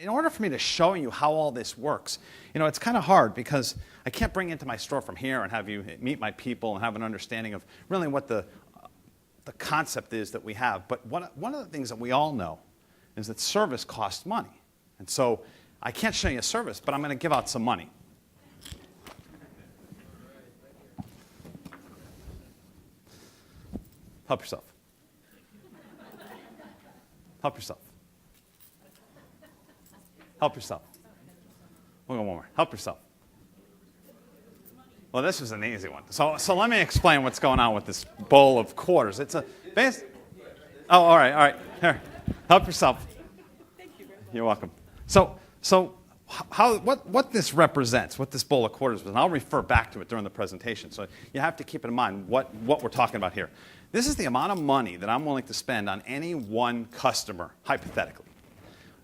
in order for me to show you how all this works, it's kind of hard because I can't bring you into my store from here and have you meet my people and have an understanding of really what the concept is that we have. But one of the things that we all know is that service costs money. And so I can't show you a service, but I'm going to give out some money. Help yourself. Help yourself. Help yourself. We'll go one more. Help yourself. Well, this was an easy one. So let me explain what's going on with this bowl of quarters. It's a base. Oh, all right. Here, help yourself. Thank you. You're welcome. So what this represents, what this bowl of quarters was, and I'll refer back to it during the presentation. So you have to keep in mind what we're talking about here. This is the amount of money that I'm willing to spend on any one customer, hypothetically.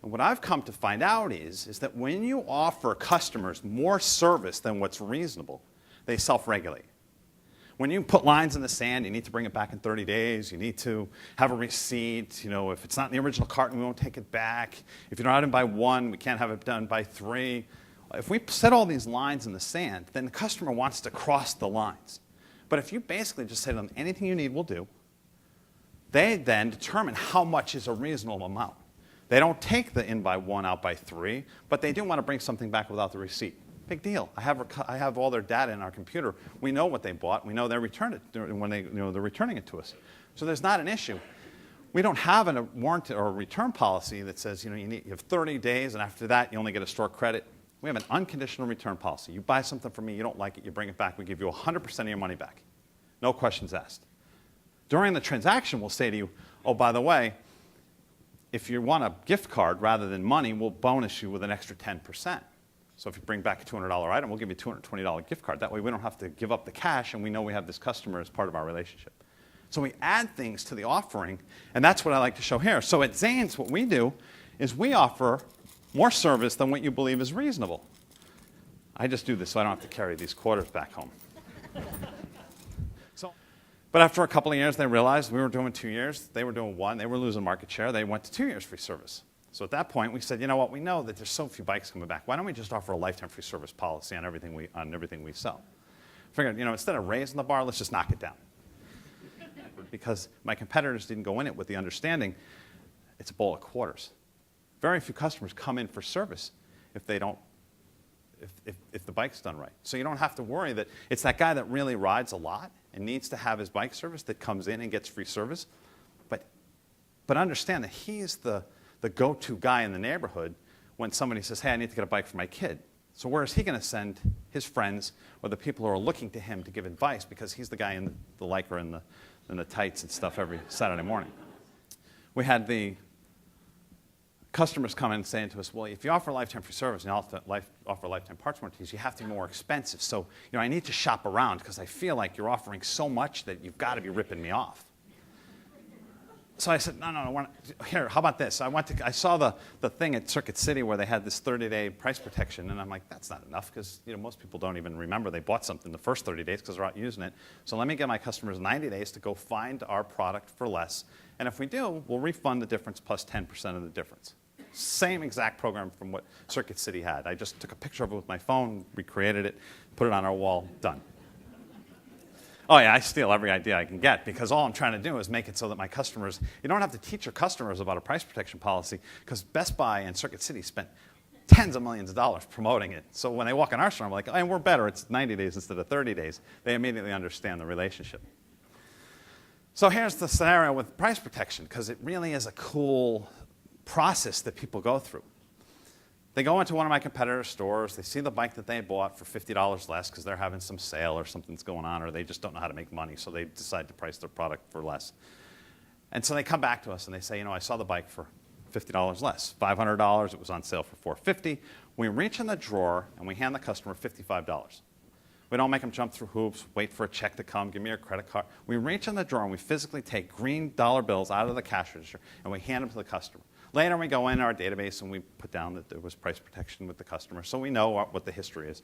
And what I've come to find out is that when you offer customers more service than what's reasonable, they self-regulate. When you put lines in the sand, you need to bring it back in 30 days. You need to have a receipt. If it's not in the original carton, we won't take it back. If you don't have it by 1, we can't have it done by 3. If we set all these lines in the sand, then the customer wants to cross the lines. But if you basically just say to them, anything you need, we'll do, they then determine how much is a reasonable amount. They don't take the in by 1, out by 3, but they do want to bring something back without the receipt. Big deal. I have all their data in our computer. We know what they bought. We know they returned it when they're returning it to us. So there's not an issue. We don't have a warranty or a return policy that says you have 30 days and after that you only get a store credit. We have an unconditional return policy. You buy something from me, you don't like it, you bring it back, we give you 100% of your money back. No questions asked. During the transaction, we'll say to you, oh, by the way, if you want a gift card rather than money, we'll bonus you with an extra 10%. So if you bring back a $200 item, we'll give you a $220 gift card. That way we don't have to give up the cash, and we know we have this customer as part of our relationship. So we add things to the offering, and that's what I like to show here. So at Zane's, what we do is we offer more service than what you believe is reasonable. I just do this so I don't have to carry these quarters back home. But after a couple of years, they realized we were doing 2 years. They were doing 1. They were losing market share. They went to 2 years free service. So at that point, we said, you know what? We know that there's so few bikes coming back. Why don't we just offer a lifetime free service policy on everything we sell? Figured, instead of raising the bar, let's just knock it down. Because my competitors didn't go in it with the understanding it's a bowl of quarters. Very few customers come in for service if they don't, if the bike's done right. So you don't have to worry that it's that guy that really rides a lot and needs to have his bike service that comes in and gets free service. But understand that he's the go-to guy in the neighborhood when somebody says, hey, I need to get a bike for my kid. So where is he going to send his friends or the people who are looking to him to give advice because he's the guy in the Lycra and the tights and stuff every Saturday morning? We had the customers come in saying to us, well, if you offer lifetime free service and you offer lifetime parts warranties, you have to be more expensive. So I need to shop around because I feel like you're offering so much that you've got to be ripping me off. So I said, no, here, how about this? I saw the thing at Circuit City where they had this 30-day price protection, and I'm like, that's not enough because most people don't even remember they bought something the first 30 days because they're out using it. So let me give my customers 90 days to go find our product for less, and if we do, we'll refund the difference plus 10% of the difference. Same exact program from what Circuit City had. I just took a picture of it with my phone, recreated it, put it on our wall, done. Oh, yeah, I steal every idea I can get because all I'm trying to do is make it so that my customers, you don't have to teach your customers about a price protection policy because Best Buy and Circuit City spent tens of millions of dollars promoting it. So when they walk in our store, I'm like, hey, we're better. It's 90 days instead of 30 days. They immediately understand the relationship. So here's the scenario with price protection because it really is a cool process that people go through. They go into one of my competitor stores, they see the bike that they bought for $50 less because they're having some sale or something's going on, or they just don't know how to make money, so they decide to price their product for less. And so they come back to us and they say, I saw the bike for $50 less, $500, it was on sale for $450. We reach in the drawer and we hand the customer $55. We don't make them jump through hoops, wait for a check to come, give me your credit card. We reach in the drawer and we physically take green dollar bills out of the cash register and we hand them to the customer. Later, we go in our database and we put down that there was price protection with the customer, so we know what the history is.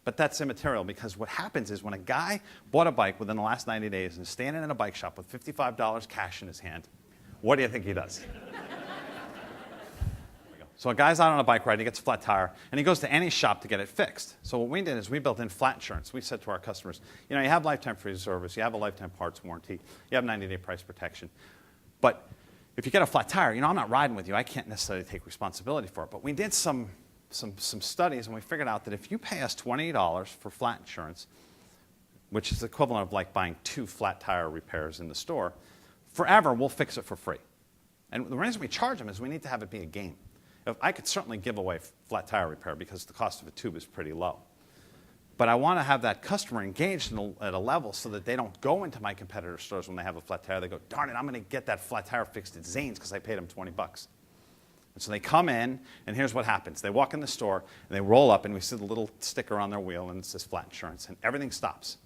But that's immaterial because what happens is when a guy bought a bike within the last 90 days and is standing in a bike shop with $55 cash in his hand, what do you think he does? So a guy's out on a bike ride, he gets a flat tire, and he goes to any shop to get it fixed. So what we did is we built in flat insurance. We said to our customers, you know, you have lifetime free service, you have a lifetime parts warranty, you have 90-day price protection. But if you get a flat tire, you know, I'm not riding with you. I can't necessarily take responsibility for it. But we did some studies, and we figured out that if you pay us $20 for flat insurance, which is the equivalent of like buying 2 flat tire repairs in the store, forever we'll fix it for free. And the reason we charge them is we need to have it be a game. I could certainly give away flat tire repair because the cost of a tube is pretty low. But I want to have that customer engaged at a level so that they don't go into my competitor stores when they have a flat tire. They go, darn it, I'm going to get that flat tire fixed at Zane's because I paid them 20 bucks. And so they come in, and here's what happens. They walk in the store, and they roll up, and we see the little sticker on their wheel, and it says flat insurance, and everything stops.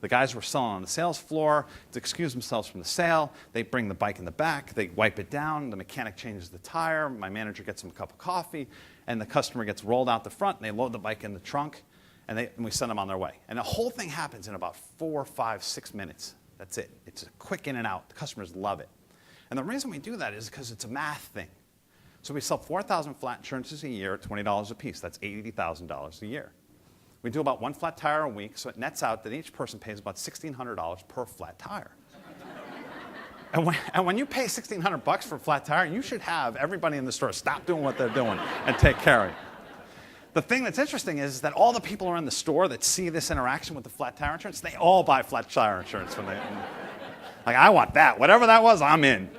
The guys were selling on the sales floor to excuse themselves from the sale. They bring the bike in the back. They wipe it down. The mechanic changes the tire. My manager gets them a cup of coffee. And the customer gets rolled out the front. And they load the bike in the trunk. And we send them on their way. And the whole thing happens in about 4, 5, 6 minutes. That's it. It's a quick in and out. The customers love it. And the reason we do that is because it's a math thing. So we sell 4,000 flat insurances a year at $20 a piece. That's $80,000 a year. We do about 1 flat tire a week, so it nets out that each person pays about $1,600 per flat tire. And when you pay $1,600 for a flat tire, you should have everybody in the store stop doing what they're doing and take care of it. The thing that's interesting is that all the people are in the store that see this interaction with the flat tire insurance, they all buy flat tire insurance. Like, I want that. Whatever that was, I'm in.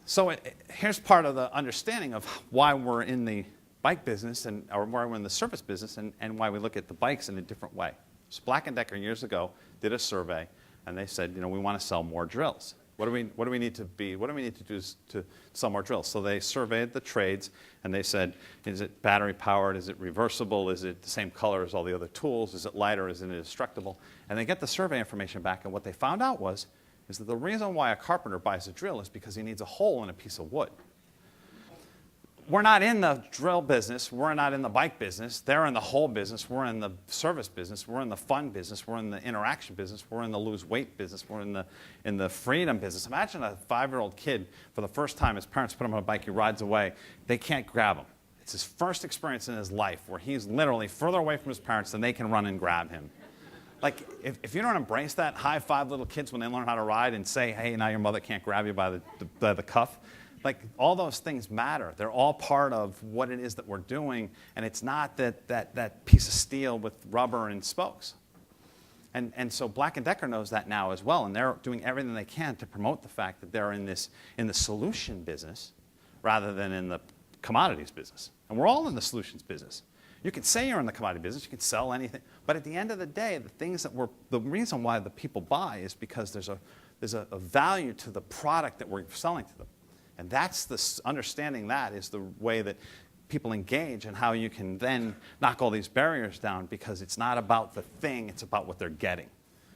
So here's part of the understanding of why we're in the bike business or why we're in the service business and why we look at the bikes in a different way. So Black & Decker years ago did a survey, and they said, you know, we want to sell more drills. What do we need to do to sell more drills? So they surveyed the trades, and they said, is it battery powered? Is it reversible? Is it the same color as all the other tools? Is it lighter? Is it indestructible? And they get the survey information back, and what they found out is that the reason why a carpenter buys a drill is because he needs a hole in a piece of wood. We're not in the drill business. We're not in the bike business. They're in the whole business. We're in the service business. We're in the fun business. We're in the interaction business. We're in the lose weight business. We're in the freedom business. Imagine a 5-year-old kid, for the first time, his parents put him on a bike, he rides away. They can't grab him. It's his first experience in his life where he's literally further away from his parents than they can run and grab him. Like, if you don't embrace that, high-five little kids when they learn how to ride and say, hey, now your mother can't grab you by the cuff. Like, all those things matter. They're all part of what it is that we're doing, and it's not that piece of steel with rubber and spokes. And so Black & Decker knows that now as well, and they're doing everything they can to promote the fact that they're in the solution business rather than in the commodities business. And we're all in the solutions business. You can say you're in the commodity business, you can sell anything, but at the end of the day, the reason why the people buy is because there's a value to the product that we're selling to them. And that's understanding that is the way that people engage and how you can then knock all these barriers down, because it's not about the thing, it's about what they're getting.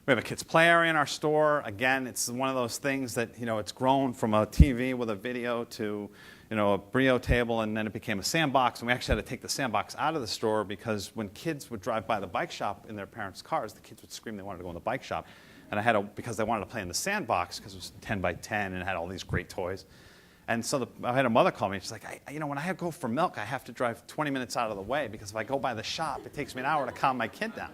We have a kids' play area in our store. Again, it's one of those things that, you know, it's grown from a TV with a video to, you know, a Brio table, and then it became a sandbox. And we actually had to take the sandbox out of the store because when kids would drive by the bike shop in their parents' cars, the kids would scream they wanted to go in the bike shop. And because they wanted to play in the sandbox because it was 10 by 10 and it had all these great toys. And so I had a mother call me. She's like, when I go for milk, I have to drive 20 minutes out of the way because if I go by the shop, it takes me an hour to calm my kid down.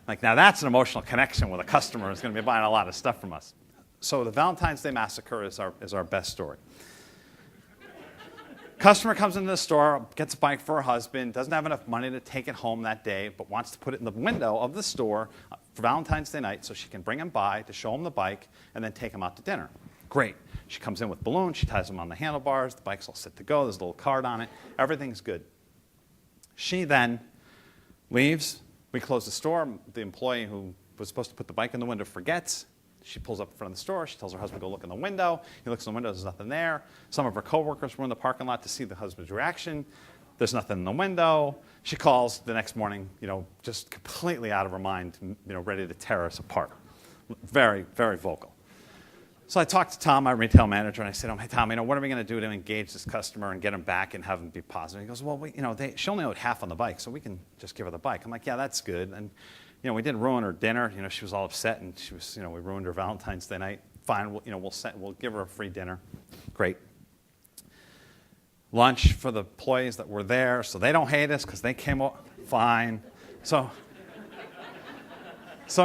Like, now that's an emotional connection with a customer who's going to be buying a lot of stuff from us. So the Valentine's Day Massacre is our best story. Customer comes into the store, gets a bike for her husband, doesn't have enough money to take it home that day, but wants to put it in the window of the store for Valentine's Day night so she can bring him by to show him the bike and then take him out to dinner. Great. She comes in with balloons, she ties them on the handlebars, the bike's all set to go, there's a little card on it, everything's good. She then leaves, we close the store, the employee who was supposed to put the bike in the window forgets. She pulls up in front of the store, she tells her husband to go look in the window, he looks in the window, there's nothing there. Some of her coworkers were in the parking lot to see the husband's reaction. There's nothing in the window. She calls the next morning, just completely out of her mind, ready to tear us apart. Very, very vocal. So I talked to Tom, my retail manager, and I said, hey, Tom, what are we going to do to engage this customer and get him back and have him be positive? He goes, well, she only owed half on the bike, so we can just give her the bike. I'm like, yeah, that's good. And, we didn't ruin her dinner. She was all upset, and she was, we ruined her Valentine's Day night. Fine, we'll give her a free dinner. Great. lunch for the employees that were there, so they don't hate us because they came fine. So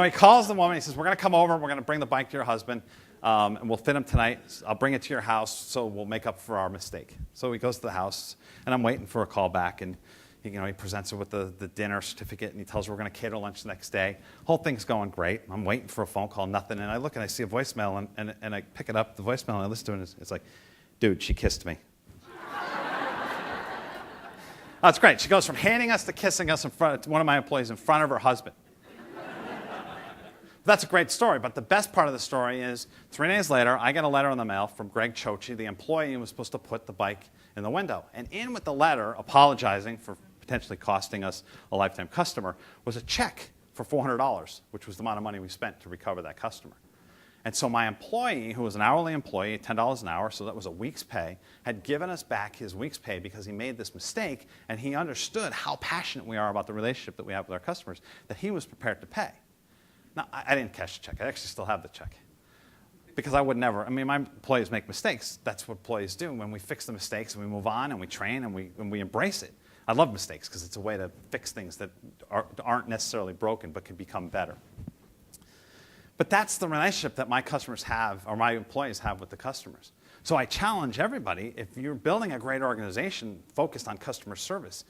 he calls the woman. He says, we're going to come over. We're going to bring the bike to your husband, and we'll fit him tonight. I'll bring it to your house, so we'll make up for our mistake. So he goes to the house, and I'm waiting for a call back, and he presents her with the dinner certificate, and he tells her we're going to cater lunch the next day. Whole thing's going great. I'm waiting for a phone call, nothing, and I look and I see a voicemail, and I pick it up, the voicemail, and I listen to it, and it's like, dude, she kissed me. That's great. She goes from hating us to kissing us in front, one of my employees in front of her husband. That's a great story, but the best part of the story is 3 days later, I get a letter in the mail from Greg Chochi, the employee who was supposed to put the bike in the window. And in with the letter, apologizing for potentially costing us a lifetime customer, was a check for $400, which was the amount of money we spent to recover that customer. And so my employee, who was an hourly employee, $10 an hour, so that was a week's pay, had given us back his week's pay because he made this mistake, and he understood how passionate we are about the relationship that we have with our customers, that he was prepared to pay. Now, I didn't cash the check. I actually still have the check. Because I would never, my employees make mistakes. That's what employees do. When we fix the mistakes and we move on and we train and we embrace it. I love mistakes because it's a way to fix things that aren't necessarily broken but can become better. But that's the relationship that my customers have, or my employees have with the customers. So I challenge everybody, if you're building a great organization focused on customer service,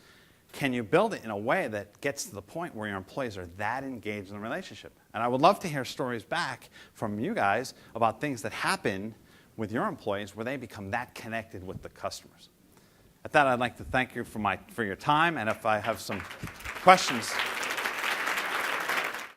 can you build it in a way that gets to the point where your employees are that engaged in the relationship? And I would love to hear stories back from you guys about things that happen with your employees where they become that connected with the customers. At that, I'd like to thank you for your time, and if I have some questions.